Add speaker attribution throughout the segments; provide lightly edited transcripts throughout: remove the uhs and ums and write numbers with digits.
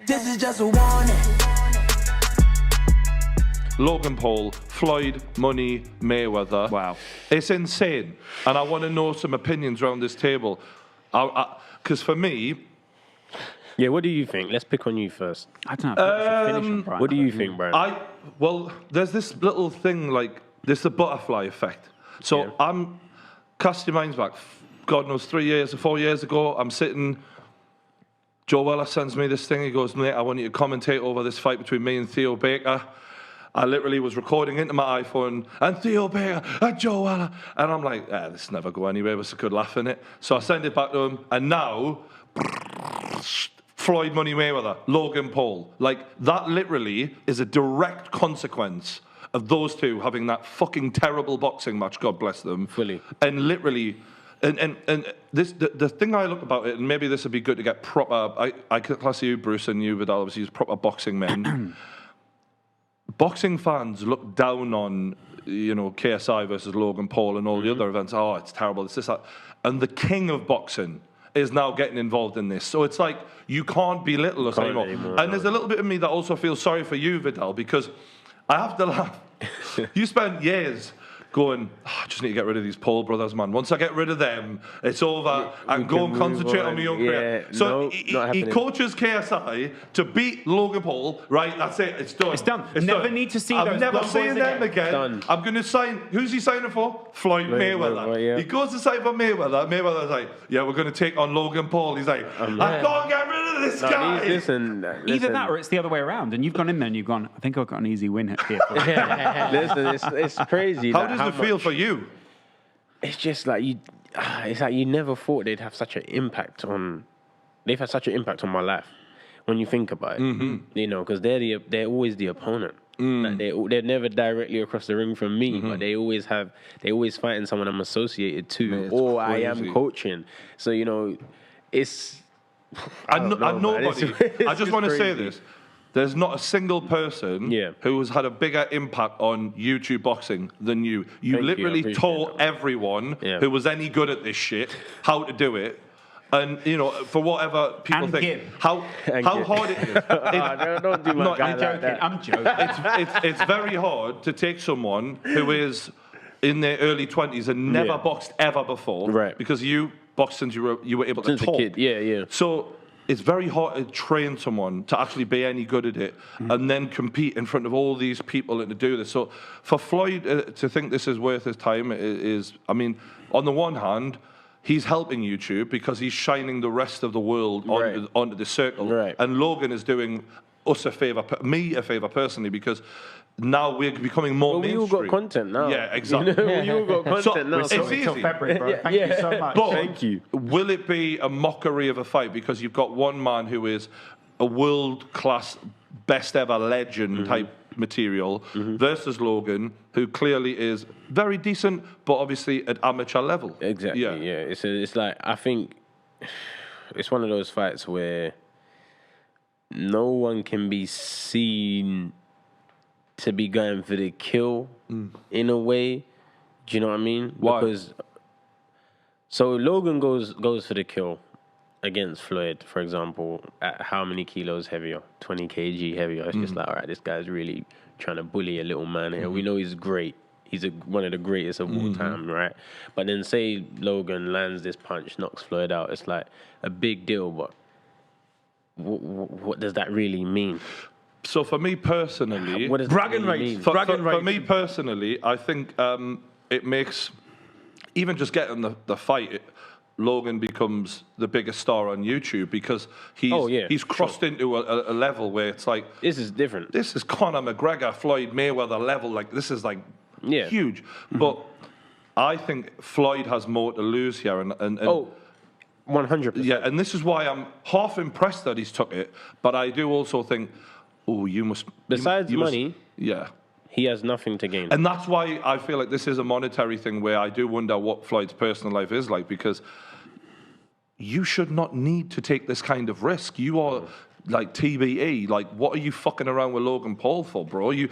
Speaker 1: This is just a warning.
Speaker 2: Logan Paul, Floyd, Money, Mayweather.
Speaker 3: Wow.
Speaker 2: It's insane. And I want to know some opinions around this table. Because for me...
Speaker 4: Yeah, what do you think? Let's pick on you first.
Speaker 3: I don't know. I should finish on Brian.
Speaker 4: What do you think, Brian?
Speaker 2: Well, there's this little thing like, there's the butterfly effect. So I'm, cast your minds back, God knows 3 years or 4 years ago, I'm sitting, Joe Weller sends me this thing, he goes, mate, I want you to commentate over this fight between me and Theo Baker. I literally was recording into my iPhone, and Theo Baker, and Joe Weller, and I'm like, this never go anywhere, was a good laugh in it. So I send it back to him, and now, Floyd Money Mayweather, Logan Paul. Like, that literally is a direct consequence of those two having that fucking terrible boxing match, God bless them.
Speaker 4: Fully.
Speaker 2: And literally, and this, the thing I look about it, and maybe this would be good to get proper, I class you, Bruce, and you, Vidal, obviously, as proper boxing men. Boxing fans look down on, you know, KSI versus Logan Paul and all the other events. Oh, it's terrible, it's this, that. And the king of boxing is now getting involved in this. So it's like, you can't belittle us anymore. And there's a little bit of me that also feels sorry for you, Vidal, because I have to laugh. You spent years going, I just need to get rid of these Paul brothers, man. Once I get rid of them, it's over. I can go and concentrate on my own career. So he coaches KSI to beat Logan Paul, right? That's it. It's done.
Speaker 3: It's done. Never need to see those.
Speaker 2: I'm never seeing them again.
Speaker 4: Done.
Speaker 2: I'm going to sign. Who's he signing for? Floyd Mayweather.
Speaker 4: Yeah.
Speaker 2: He goes to sign for Mayweather. Mayweather's like, yeah, we're going to take on Logan Paul. He's like, I can't get rid of this guy.
Speaker 4: Listen.
Speaker 3: Either that or it's the other way around. And you've gone in there and you've gone, I think I've got an easy win here.
Speaker 4: Listen, it's crazy.
Speaker 2: How does it feel for you?
Speaker 4: It's just like it's like you never thought they'd have such an impact on. They've had such an impact on my life when you think about it. You know, because they're always the opponent. Like they're never directly across the ring from me, but they always fighting someone I'm associated to,
Speaker 2: Man,
Speaker 4: or
Speaker 2: crazy.
Speaker 4: I am coaching. So you know, it's.
Speaker 2: Nobody. I just want to say this. There's not a single person who has had a bigger impact on YouTube boxing than you. You literally taught everyone who was any good at this shit how to do it. And, you know, for whatever people
Speaker 3: and
Speaker 2: think, how hard it is.
Speaker 4: Don't do my guy like that.
Speaker 3: I'm joking.
Speaker 2: It's very hard to take someone who is in their early 20s and never boxed ever before.
Speaker 4: Right.
Speaker 2: Because you boxed since you were able to
Speaker 4: Since
Speaker 2: talk.
Speaker 4: a kid, yeah.
Speaker 2: So it's very hard to train someone to actually be any good at it and then compete in front of all these people and to do this. So for Floyd to think this is worth his time is, I mean, on the one hand, he's helping YouTube because he's shining the rest of the world onto the circle. Right. And Logan is doing us a favour, me a favour personally, because now we're becoming more mainstream.
Speaker 4: We all got content now.
Speaker 2: Yeah, exactly.
Speaker 4: We all got content now.
Speaker 2: It's easy.
Speaker 3: Until February, bro. Thank you so much.
Speaker 2: But
Speaker 4: thank you.
Speaker 2: Will it be a mockery of a fight because you've got one man who is a world-class, best ever legend type material versus Logan, who clearly is very decent, but obviously at amateur level.
Speaker 4: Exactly. Yeah. It's like, I think it's one of those fights where no one can be seen to be going for the kill in a way. Do you know what I mean?
Speaker 2: Why?
Speaker 4: Because so Logan goes for the kill against Floyd, for example, at how many kilos heavier? 20 kg heavier. It's just like, all right, this guy's really trying to bully a little man here. We know he's great. He's one of the greatest of all time, right? But then say Logan lands this punch, knocks Floyd out. It's like a big deal, but what does that really mean?
Speaker 2: So for me personally,
Speaker 4: What does
Speaker 3: Bragging
Speaker 4: that really
Speaker 3: rights.
Speaker 4: mean?
Speaker 2: for me personally, I think it makes, even just getting the fight, Logan becomes the biggest star on YouTube because he's crossed into a level where it's like,
Speaker 4: This is different.
Speaker 2: this is Conor McGregor, Floyd Mayweather level. Like, this is like huge. But I think Floyd has more to lose here. And
Speaker 4: 100%.
Speaker 2: yeah, and this is why I'm half impressed that he's took it. But I do also think, you must...
Speaker 4: Besides
Speaker 2: you
Speaker 4: money,
Speaker 2: yeah.
Speaker 4: he has nothing to gain.
Speaker 2: And that's why I feel like this is a monetary thing where I do wonder what Floyd's personal life is like, because you should not need to take this kind of risk. You are like TBE. Like, what are you fucking around with Logan Paul for, bro? You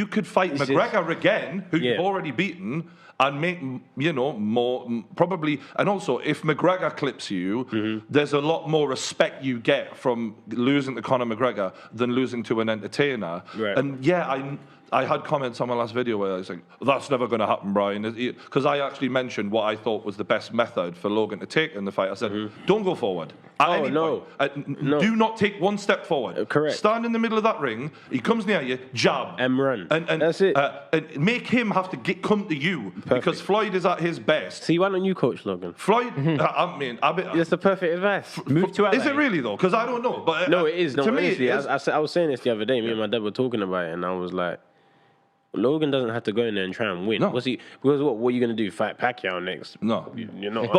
Speaker 2: could fight McGregor again, who you've already beaten, and make, you know, more, probably, and also if McGregor clips you, there's a lot more respect you get from losing to Conor McGregor than losing to an entertainer.
Speaker 4: Right.
Speaker 2: And yeah, I had comments on my last video where I was like, that's never going to happen, Brian. Because I actually mentioned what I thought was the best method for Logan to take in the fight. I said, don't go forward. At any point.
Speaker 4: No.
Speaker 2: Do not take one step forward.
Speaker 4: Correct.
Speaker 2: Stand in the middle of that ring. He comes near you, jab.
Speaker 4: And run.
Speaker 2: And
Speaker 4: that's it.
Speaker 2: And make him have to come to you. Because Floyd is at his best.
Speaker 4: See, why don't you coach Logan?
Speaker 2: Floyd, I mean,
Speaker 4: That's the perfect advice.
Speaker 3: Move to LA.
Speaker 2: Is it really, though? Because I don't know. But
Speaker 4: No, it is. No,
Speaker 2: to me,
Speaker 4: honestly,
Speaker 2: it is.
Speaker 4: I was saying this the other day. Me and my dad were talking about it, and I was like, Logan doesn't have to go in there and try and win.
Speaker 2: No.
Speaker 4: Because what are you going to do? Fight Pacquiao next?
Speaker 2: No.
Speaker 4: You're not.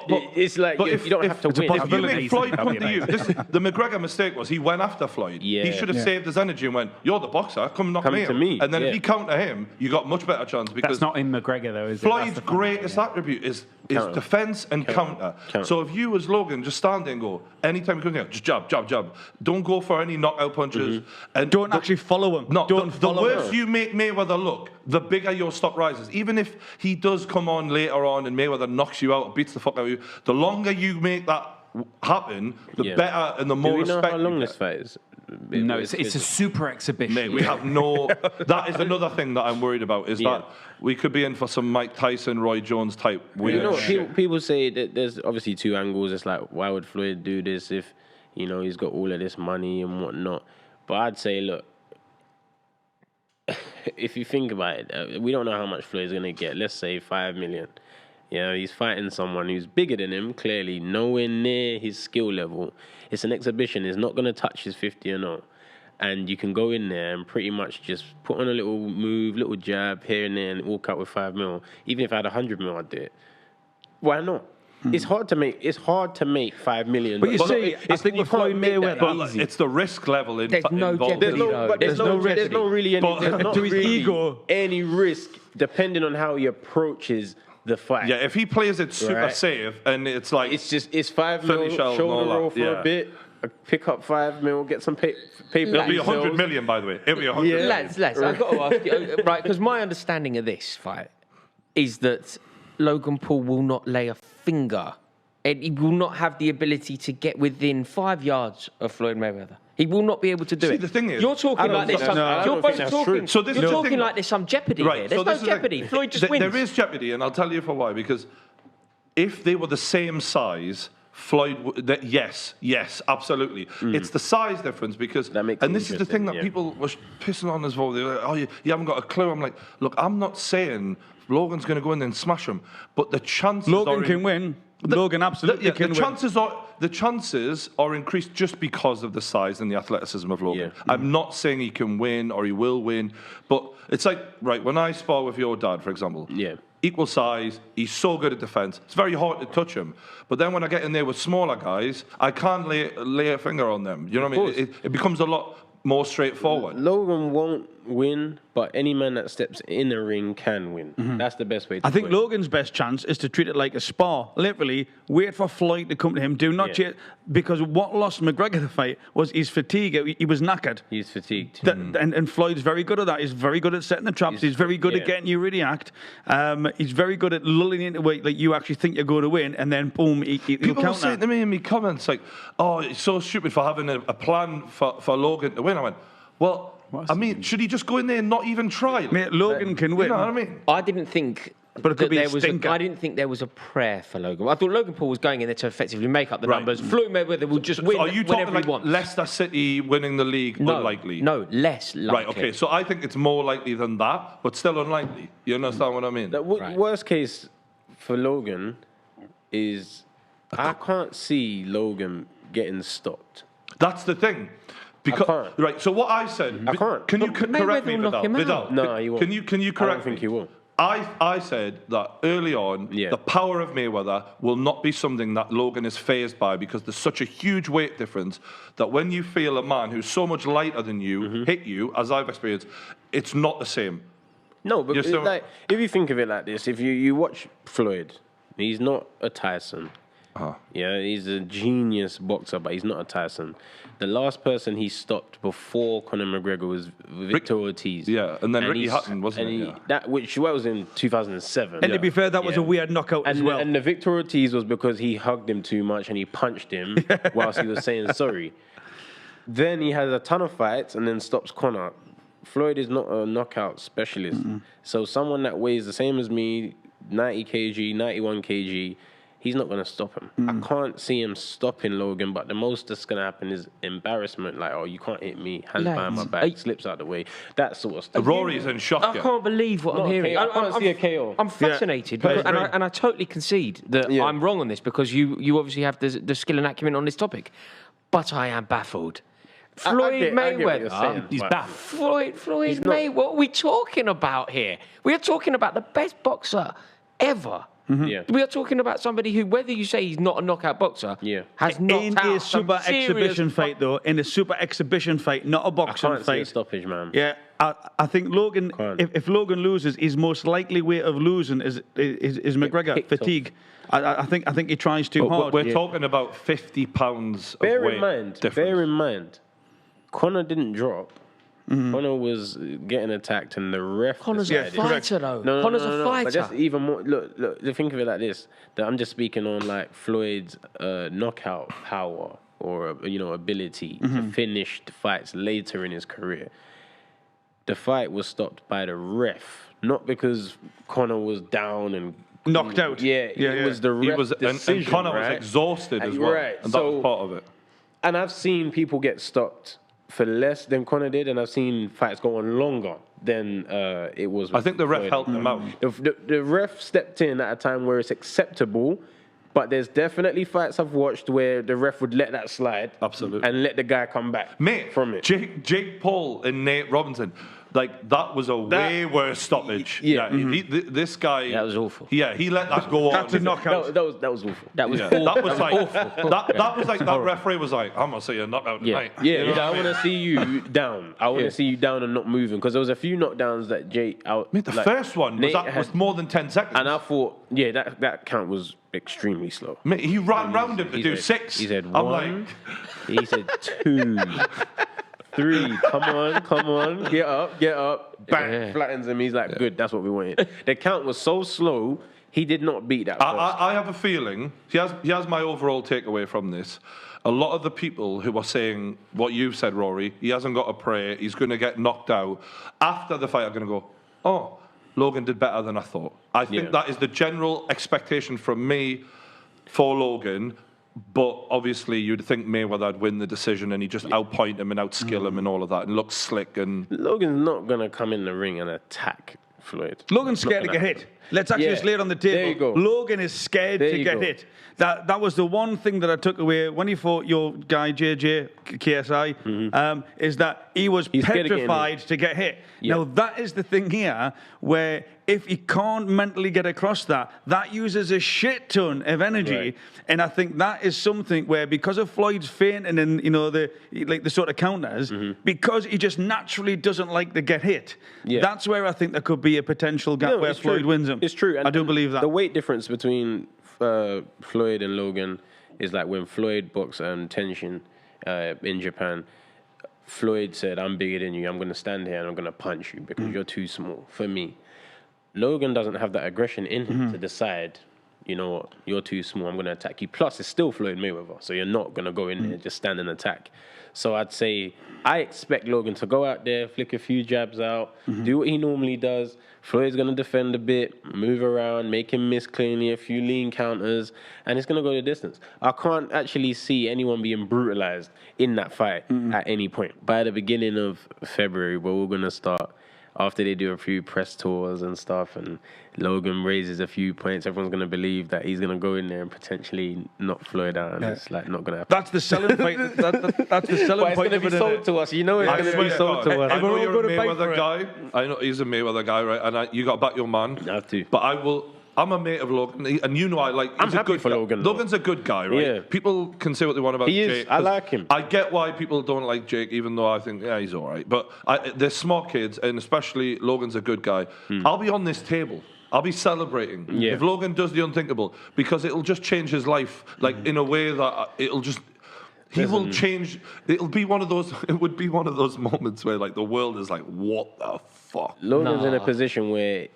Speaker 2: But
Speaker 4: it's like you don't have to win.
Speaker 2: If you make Floyd come to you, the McGregor mistake was he went after Floyd.
Speaker 4: Yeah.
Speaker 2: He should have saved his energy and went, you're the boxer, come knock
Speaker 4: Come
Speaker 2: me
Speaker 4: to
Speaker 2: out.
Speaker 4: me,
Speaker 2: And then
Speaker 4: yeah.
Speaker 2: if you counter him, you got much better chance because
Speaker 3: That's not in McGregor, though, is it?
Speaker 2: Floyd's
Speaker 3: That's the fun.
Speaker 2: greatest attribute is
Speaker 4: Counter.
Speaker 2: defense and counter. So if you as Logan just stand there and go, anytime he comes here, just jab, jab, jab. Don't go for any knockout punches. And
Speaker 1: Don't actually follow him.
Speaker 2: No,
Speaker 1: Don't
Speaker 2: the
Speaker 1: follow
Speaker 2: worse
Speaker 1: him.
Speaker 2: you make Mayweather look, the bigger your stock rises. Even if he does come on later on and Mayweather knocks you out or beats the fuck out of you, the longer you make that happen, the better and the
Speaker 4: Do
Speaker 2: more
Speaker 4: we know
Speaker 2: respect
Speaker 4: how long
Speaker 2: you
Speaker 4: this
Speaker 2: get.
Speaker 4: fight is?
Speaker 3: No, it's a super exhibition.
Speaker 2: Mate, we have no. That is another thing that I'm worried about. Is that we could be in for some Mike Tyson, Roy Jones type weird
Speaker 4: You know,
Speaker 2: shit.
Speaker 4: people say that there's obviously two angles. It's like, why would Floyd do this if, you know, he's got all of this money and whatnot? But I'd say, look, if you think about it, we don't know how much Floyd's going to get. Let's say 5 million. You know, he's fighting someone who's bigger than him, clearly nowhere near his skill level. It's an exhibition. He's not going to touch his 50 or no. And you can go in there and pretty much just put on a little move, little jab here and there and walk out with 5 mil. Even if I had 100 mil, I'd do it. Why not? It's hard to make 5 million.
Speaker 1: But you see, I think with Floyd Mayweather,
Speaker 2: It's the risk level.
Speaker 5: There's no
Speaker 2: involved.
Speaker 5: jeopardy, though.
Speaker 4: There's no really any, there's not
Speaker 1: to his
Speaker 4: really
Speaker 1: ego.
Speaker 4: any risk depending on how he approaches the fight.
Speaker 2: Yeah, if he plays it super
Speaker 4: Right.
Speaker 2: safe and it's like
Speaker 4: It's 5 mil,
Speaker 2: Finish out and all
Speaker 4: shoulder
Speaker 2: that,
Speaker 4: roll for
Speaker 2: yeah.
Speaker 4: a bit, pick up 5 mil, get some paper.
Speaker 2: it'll be 100 million, by the way. It'll be 100 million.
Speaker 5: Lads, I've got to ask you, right, because my understanding of this fight is that Logan Paul will not lay a finger. And he will not have the ability to get within 5 yards of Floyd Mayweather. He will not be able to do
Speaker 2: See,
Speaker 5: it.
Speaker 2: the thing is-
Speaker 5: you're talking
Speaker 4: I don't
Speaker 5: like this.
Speaker 4: think that's- I
Speaker 5: You're
Speaker 4: don't
Speaker 5: both
Speaker 4: think that's
Speaker 5: talking.
Speaker 4: true.
Speaker 2: So this
Speaker 5: You're
Speaker 2: is the
Speaker 5: talking
Speaker 2: thing-
Speaker 5: like there's some jeopardy here. There's
Speaker 2: so
Speaker 5: no
Speaker 2: this is the thing.
Speaker 5: jeopardy. Floyd just wins.
Speaker 2: There is jeopardy, and I'll tell you for why. Because if they were the same size, Floyd, yes, absolutely. It's the size difference because,
Speaker 4: That makes
Speaker 2: and
Speaker 4: it
Speaker 2: this is the thing that
Speaker 4: interesting,
Speaker 2: people were pissing on as well. They were like, oh, you haven't got a clue. I'm like, look, I'm not saying Logan's going to go in there and smash him, but the chances
Speaker 1: Logan
Speaker 2: are
Speaker 1: can win. Logan absolutely can win.
Speaker 2: The chances are increased just because of the size and the athleticism of Logan.
Speaker 4: Yeah.
Speaker 2: I'm not saying he can win or he will win, but it's like, right, when I spar with your dad, for example, equal size, he's so good at defense, it's very hard to touch him. But then when I get in there with smaller guys, I can't lay a finger on them. You know what I mean? It becomes a lot more straightforward.
Speaker 4: Logan won't win, but any man that steps in the ring can win. That's the best way to
Speaker 1: I think
Speaker 4: put it.
Speaker 1: Logan's best chance is to treat it like a spar. Literally, wait for Floyd to come to him. Do not chase, because what lost McGregor the fight was his fatigue. He was knackered.
Speaker 4: He's fatigued.
Speaker 1: And Floyd's very good at that. He's very good at setting the traps. He's very good at getting you to react. He's very good at lulling into wait like you actually think you're going to win, and then boom, he'll
Speaker 2: People were
Speaker 1: counter.
Speaker 2: saying to me in my comments, like, oh, it's so stupid for having a plan for Logan to win. I went, well, I mean, should he just go in there and not even try?
Speaker 1: Mate, Logan can win.
Speaker 2: You know what I mean?
Speaker 5: I didn't think.
Speaker 1: But it could
Speaker 5: that
Speaker 1: be a
Speaker 5: there was
Speaker 1: stinker.
Speaker 5: I didn't think there was a prayer for Logan. I thought Logan Paul was going in there to effectively make up the numbers. Floyd Mayweather will just win
Speaker 2: Are you talking
Speaker 5: whenever
Speaker 2: like
Speaker 5: he wants.
Speaker 2: Leicester City winning the league unlikely?
Speaker 5: No, less likely.
Speaker 2: Right, okay. So I think it's more likely than that, but still unlikely. You understand what I mean?
Speaker 4: The worst case for Logan is I can't see Logan getting stopped.
Speaker 2: That's the thing. Because, right, so what I said...
Speaker 4: I can't.
Speaker 2: Can you correct me,
Speaker 5: Mayweather will knock him out.
Speaker 2: Vidal?
Speaker 4: No, he won't.
Speaker 2: Can you correct me?
Speaker 4: I don't think he will.
Speaker 2: I said that early on, the power of Mayweather will not be something that Logan is fazed by because there's such a huge weight difference that when you feel a man who's so much lighter than you hit you, as I've experienced, it's not the same.
Speaker 4: No, but like, if you think of it like this, if you watch Floyd, he's not a Tyson. Yeah, he's a genius boxer, but he's not a Tyson. The last person he stopped before Conor McGregor was Victor Ortiz.
Speaker 2: Yeah, and then Ricky
Speaker 4: he's-
Speaker 2: Hatton, wasn't
Speaker 4: and
Speaker 2: it? Yeah.
Speaker 4: That was in 2007.
Speaker 1: And to be fair, that was a weird knockout as well.
Speaker 4: And the Victor Ortiz was because he hugged him too much and he punched him whilst he was saying sorry. Then he has a ton of fights and then stops Conor. Floyd is not a knockout specialist. So someone that weighs the same as me, 90 kg, 91 kg, he's not going to stop him. I can't see him stopping Logan, but the most that's going to happen is embarrassment. Like, oh, you can't hit me, hands behind my back, slips out the way, that sort of stuff.
Speaker 2: Rory's in shock.
Speaker 5: I can't believe what I'm hearing.
Speaker 4: I can't see a KO.
Speaker 5: I'm fascinated, because, and I totally concede that I'm wrong on this, because you obviously have the skill and acumen on this topic. But I am baffled. Floyd Mayweather.
Speaker 3: He's baffled.
Speaker 5: Floyd Mayweather. What are we talking about here? We are talking about the best boxer ever.
Speaker 4: Yeah.
Speaker 5: We are talking about somebody who, whether you say he's not a knockout boxer, has knocked
Speaker 1: in
Speaker 5: out
Speaker 1: a super exhibition fight, though, in a super exhibition fight, not a boxing
Speaker 4: I can't see a
Speaker 1: fight.
Speaker 4: stoppage, man.
Speaker 1: Yeah, I think Logan. If Logan loses, his most likely way of losing is McGregor fatigue. I think he tries too hard.
Speaker 2: We're talking about 50 pounds of
Speaker 4: Bear
Speaker 2: weight
Speaker 4: in mind,
Speaker 2: difference.
Speaker 4: Conor didn't drop. Conor was getting attacked, and the ref.
Speaker 5: Connor's a fighter, though.
Speaker 4: No,
Speaker 5: Connor's a fighter.
Speaker 4: But that's even more. Look. Think of it like this: that I'm just speaking on like Floyd's knockout power or ability to finish the fights later in his career. The fight was stopped by the ref, not because Conor was down and
Speaker 1: knocked out.
Speaker 4: It was the ref decision,
Speaker 2: and Conor was exhausted as well, and that was part of it.
Speaker 4: And I've seen people get stopped for less than Conor did, and I've seen fights go on longer than it was.
Speaker 2: I think the ref helped them out.
Speaker 4: The ref stepped in at a time where it's acceptable, but there's definitely fights I've watched where the ref would let that slide,
Speaker 2: absolutely,
Speaker 4: and let the guy come back from it.
Speaker 2: Jake Paul and Nate Robinson. Like, that was a way worse stoppage. This guy...
Speaker 5: That was awful.
Speaker 2: Yeah, he let that go on.
Speaker 1: That's a knockout.
Speaker 4: That was awful.
Speaker 5: That was
Speaker 2: awful. That was like...
Speaker 5: awful.
Speaker 2: That was like that referee was like, I'm going to see a knockout tonight.
Speaker 4: I want to see you down. I want to see you down and not moving. Because there was a few knockdowns that Jake...
Speaker 2: The first one was more than 10 seconds.
Speaker 4: And I thought, that count was extremely slow.
Speaker 2: Mate, he ran round him to do 6.
Speaker 4: He said 1. He said 2. 3, come on, get up, bang, flattens him. He's like, good, that's what we wanted. The count was so slow, he did not beat that.
Speaker 2: I have a feeling, here's my overall takeaway from this. A lot of the people who are saying what you've said, Rory, he hasn't got to pray, he's going to get knocked out, after the fight are going to go, oh, Logan did better than I thought. I think that is the general expectation from me for Logan. But obviously, you'd think Mayweather would win the decision, and he just outpoint him and outskill him and all of that, and look slick. And
Speaker 4: Logan's not gonna come in the ring and attack Floyd.
Speaker 1: Logan's scared to get hit. Let's actually just lay it on the table.
Speaker 4: There you go.
Speaker 1: Logan is scared to get hit. That was the one thing that I took away when he fought your guy JJ KSI. Is that he's petrified to get hit. Now that is the thing here, where if he can't mentally get across that uses a shit ton of energy. And I think that is something where, because of Floyd's fainting and the sort of counters, because he just naturally doesn't like to get hit. That's where I think there could be a potential gap where Floyd wins him.
Speaker 4: It's true.
Speaker 1: I do believe that.
Speaker 4: The weight difference between Floyd and Logan is like when Floyd boxed Tenshin in Japan. Floyd said, I'm bigger than you. I'm going to stand here and I'm going to punch you because you're too small for me. Logan doesn't have that aggression in him to decide, you know what, you're too small, I'm going to attack you. Plus, it's still Floyd Mayweather, so you're not going to go in there and just stand and attack. So I'd say I expect Logan to go out there, flick a few jabs out, do what he normally does. Floyd's going to defend a bit, move around, make him miss cleanly, a few lean counters, and it's going to go the distance. I can't actually see anyone being brutalized in that fight at any point. By the beginning of February, where we're going to start, after they do a few press tours and stuff, and Logan raises a few points, everyone's going to believe that he's going to go in there and potentially knock Floyd out, and it's like not going to happen.
Speaker 1: That's the selling point. That's the selling point.
Speaker 4: It's going to be sold to us. You know it's going to be sold to us.
Speaker 2: I know you're a Mayweather guy. I know he's a Mayweather guy, right? And you got to back your man.
Speaker 4: I have to.
Speaker 2: But I'm a mate of Logan, and you know I like.
Speaker 4: I'm happy for Logan.
Speaker 2: Logan's a good guy, right?
Speaker 4: Yeah.
Speaker 2: People can say what they want about
Speaker 4: He
Speaker 2: Jake.
Speaker 4: is. I like him.
Speaker 2: I get why people don't like Jake, even though I think he's all right. But they're smart kids, and especially Logan's a good guy. I'll be on this table I'll be celebrating
Speaker 4: Yeah.
Speaker 2: if Logan does the unthinkable, because it'll just change his life, like in a way that it'll just. He will change. It'll be one of those. It would be one of those moments where like the world is like, what the fuck?
Speaker 4: Logan's in a position where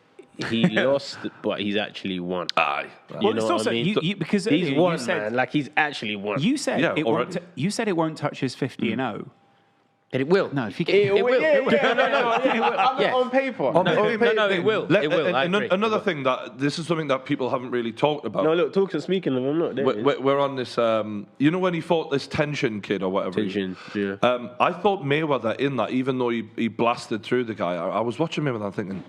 Speaker 4: he lost, but he's actually won.
Speaker 2: Aye.
Speaker 3: Well, it's also because
Speaker 4: he's
Speaker 3: earlier
Speaker 4: won,
Speaker 3: you said,
Speaker 4: man. Like he's actually won.
Speaker 3: You said
Speaker 2: Yeah,
Speaker 3: it won't.
Speaker 2: already.
Speaker 3: You said it won't touch his 50 and 0.
Speaker 5: And it will.
Speaker 3: No, if you
Speaker 5: It will.
Speaker 4: Yeah,
Speaker 5: It will.
Speaker 4: yeah,
Speaker 5: No, yeah.
Speaker 4: on paper.
Speaker 5: No, it will. It will. I agree.
Speaker 2: Another thing that this is something that people haven't really talked about.
Speaker 4: No, look, speaking of him, look, there it is.
Speaker 2: We're on this. You know when he fought this tension kid or whatever.
Speaker 4: Tension, yeah.
Speaker 2: I thought Mayweather in that, even though he blasted through the guy. I was watching Mayweather and thinking,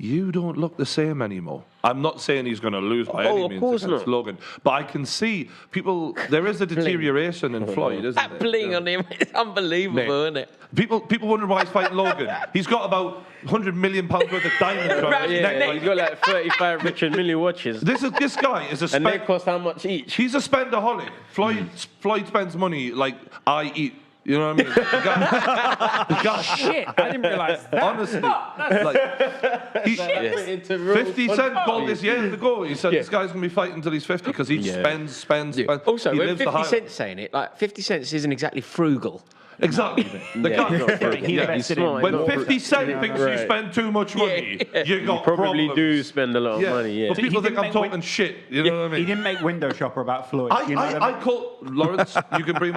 Speaker 2: you don't look the same anymore. I'm not saying he's going to lose by any
Speaker 4: of
Speaker 2: means
Speaker 4: course
Speaker 2: against
Speaker 4: not.
Speaker 2: Logan, but I can see people. There is a deterioration in Floyd, isn't
Speaker 5: That
Speaker 2: there?
Speaker 5: bling on him is unbelievable, isn't it?
Speaker 2: People wonder why he's fighting Logan. He's got about £100 million worth of diamonds around
Speaker 5: Around
Speaker 2: his
Speaker 5: his
Speaker 2: neck.
Speaker 4: Yeah,
Speaker 5: neck.
Speaker 4: he's got like 35 Richard Mille watches.
Speaker 2: This guy is a
Speaker 4: And they
Speaker 2: spend.
Speaker 4: cost how much each?
Speaker 2: He's a spendaholic. Floyd spends money like I eat. You know what I mean? The guy,
Speaker 3: Shit, I didn't realise that.
Speaker 2: honestly, like, he, 50 Cent called this years ago. He said this guy's gonna be fighting until he's 50 because he spends.
Speaker 5: Also,
Speaker 2: He
Speaker 5: when
Speaker 2: lives the
Speaker 5: 50
Speaker 2: high
Speaker 5: Cent's saying it, like 50 Cent isn't exactly frugal.
Speaker 2: Exactly. The guy.
Speaker 3: He
Speaker 2: Yeah.
Speaker 3: invested
Speaker 4: smart.
Speaker 3: in.
Speaker 2: When 50 Cent thinks you spend too much money, you got
Speaker 4: Probably
Speaker 2: problems.
Speaker 4: do spend a lot of money, yeah.
Speaker 2: But people
Speaker 3: He
Speaker 2: think
Speaker 3: didn't
Speaker 2: I'm
Speaker 3: make
Speaker 2: talking shit. You know what I
Speaker 3: He
Speaker 2: mean?
Speaker 3: didn't make Window Shopper about Floyd. you know what I mean?
Speaker 2: I call Lawrence. You can bring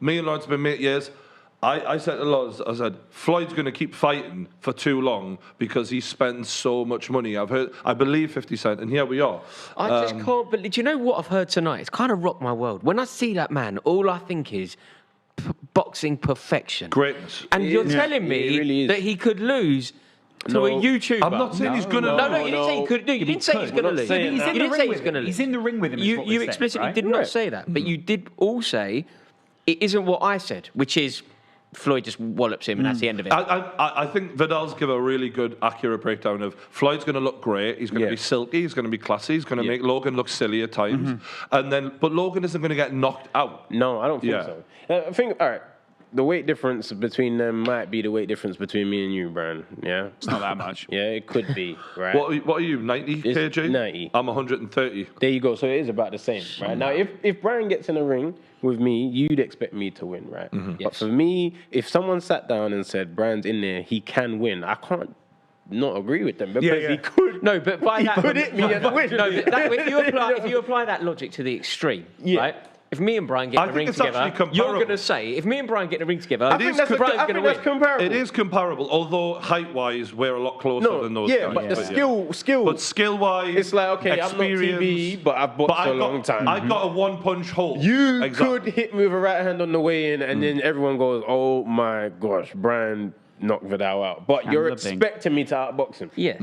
Speaker 2: me and Lawrence have been mate years. I said to Lawrence, I said, Floyd's going to keep fighting for too long because he spends so much money. I believe 50 Cent, and here we are.
Speaker 5: I just can't believe. Do you know what I've heard tonight? It's kind of rocked my world. When I see that man, all I think is boxing perfection.
Speaker 2: Greatness.
Speaker 5: And you're telling
Speaker 4: He
Speaker 5: me
Speaker 4: really is.
Speaker 5: that he could lose to a YouTuber.
Speaker 2: I'm not saying he's going to.
Speaker 5: No, you didn't say he could do. You didn't say he's going to lose.
Speaker 4: saying
Speaker 5: You
Speaker 4: that.
Speaker 5: didn't say he's going to lose.
Speaker 3: He's in the ring with him. is what
Speaker 5: You
Speaker 3: we're saying,
Speaker 5: explicitly
Speaker 3: right?
Speaker 5: did not say that, but you did all say it isn't what I said, which is Floyd just wallops him and that's the end of it.
Speaker 2: I think Vidal's give a really good, accurate breakdown of Floyd's going to look great. He's going to be silky. He's going to be classy. He's going to make Logan look silly at times. But Logan isn't going to get knocked out.
Speaker 4: No, I don't think so. I think, all right, the weight difference between them might be the weight difference between me and you, Brian. Yeah?
Speaker 3: It's not that much.
Speaker 4: Yeah, it could be, right?
Speaker 2: What are you, 90
Speaker 4: It's
Speaker 2: kg?
Speaker 4: 90.
Speaker 2: I'm 130.
Speaker 4: There you go. So it is about the same, right? Now, if Brian gets in a ring with me, you'd expect me to win, right? But for me, if someone sat down and said, Brian's in there, he can win, I can't not agree with them because he could.
Speaker 5: No, but by that,
Speaker 4: could hit me and win.
Speaker 5: No, but if you apply that logic to the extreme, right? If me and Brian get in a ring
Speaker 2: it's actually
Speaker 5: together,
Speaker 2: comparable.
Speaker 5: you're going to say, if me and Brian get in a ring together,
Speaker 2: Brian's
Speaker 5: going to win.
Speaker 4: comparable.
Speaker 2: It is comparable, although height-wise, we're a lot closer than those guys.
Speaker 4: but the skill.
Speaker 2: But skill-wise,
Speaker 4: It's like, okay, I'm not
Speaker 2: experience,
Speaker 4: TV, but I've boxed a long time.
Speaker 2: I got a one-punch hold.
Speaker 4: You could hit me with a right hand on the way in, and then everyone goes, "Oh my gosh, Brian knocked Vidal out." But you're expecting me to outbox him.
Speaker 5: Yes.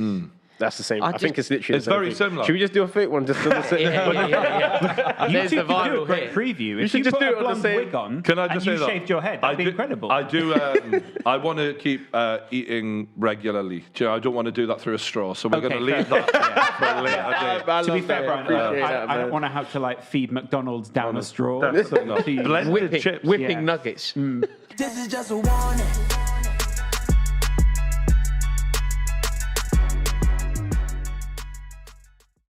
Speaker 4: That's the same. I think it's literally
Speaker 2: It's
Speaker 4: the same
Speaker 2: very
Speaker 4: thing.
Speaker 2: similar.
Speaker 4: Should we just do a fake one just to the same?
Speaker 5: Yeah.
Speaker 3: You
Speaker 5: There's
Speaker 3: two
Speaker 5: the
Speaker 3: could do a
Speaker 5: viral
Speaker 3: great
Speaker 5: hit.
Speaker 3: preview.
Speaker 4: You
Speaker 3: If
Speaker 4: should
Speaker 3: you
Speaker 4: just
Speaker 3: put
Speaker 4: do
Speaker 3: a
Speaker 4: it on the
Speaker 3: blonde
Speaker 4: same-
Speaker 3: wig on
Speaker 2: Can I
Speaker 3: and
Speaker 2: just
Speaker 3: you
Speaker 2: say that?
Speaker 3: shaved your head, that'd be incredible.
Speaker 2: I do. I want to keep eating regularly. Do you know, I don't want to do that through a straw, so we're going to leave that for a later day.
Speaker 3: To be fair, Brian, I
Speaker 4: man.
Speaker 3: don't want to have to like feed McDonald's down a straw.
Speaker 2: Definitely not.
Speaker 3: Please.
Speaker 2: Blended chips.
Speaker 5: Whipping
Speaker 3: Yeah.
Speaker 5: nuggets.
Speaker 6: This is just a warning.